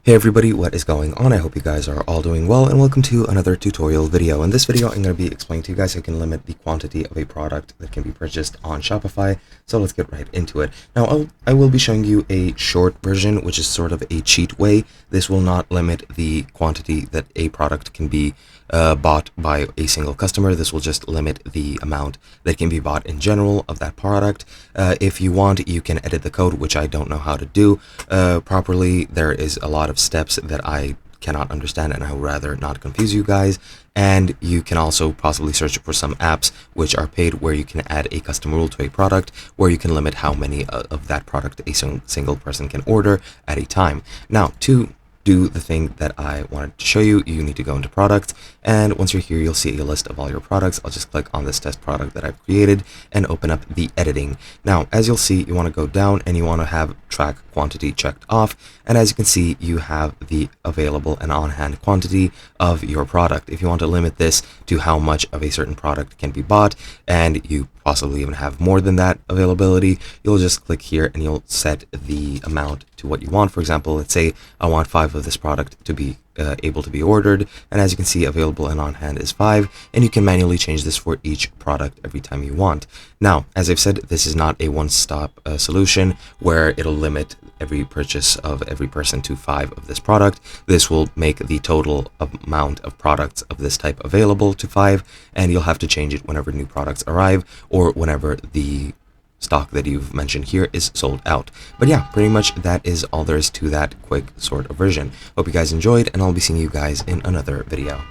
Hey everybody, what is going on? I hope you guys are all doing well, and welcome to another tutorial video. In this video, I'm going to be explaining to you guys how you can limit the quantity of a product that can be purchased on Shopify. So let's get right into it. Now, I will be showing you a short version, which is sort of a cheat way. This will not limit the quantity that a product can be bought by a single customer. This will just limit the amount that can be bought in general of that product. If you want, you can edit the code, which I don't know how to do properly. There is a lot of steps that I cannot understand, and I would rather not confuse you guys. And you can also possibly search for some apps which are paid, where you can add a custom rule to a product, where you can limit how many of that product a single person can order at a time. Now, to do the thing that I wanted to show you, you need to go into products, and once you're here, you'll see a list of all your products. I'll just click on this test product that I've created and open up the editing. Now, as you'll see, you want to go down and you want to have track quantity checked off, and as you can see, you have the available and on-hand quantity of your product. If you want to limit this to how much of a certain product can be bought, and you possibly even have more than that availability, you'll just click here and you'll set the amount to what you want. For example, let's say I want 5 of this product to be able to be ordered, and as you can see, available and on hand is 5, and you can manually change this for each product every time you want. Now, as I've said, this is not a one-stop solution where it'll limit every purchase of every person to 5 of this product. This will make the total amount of products of this type available to 5, and you'll have to change it whenever new products arrive or whenever the stock that you've mentioned here is sold out. But yeah, pretty much that is all there is to that quick sort of version. Hope you guys enjoyed, and I'll be seeing you guys in another video.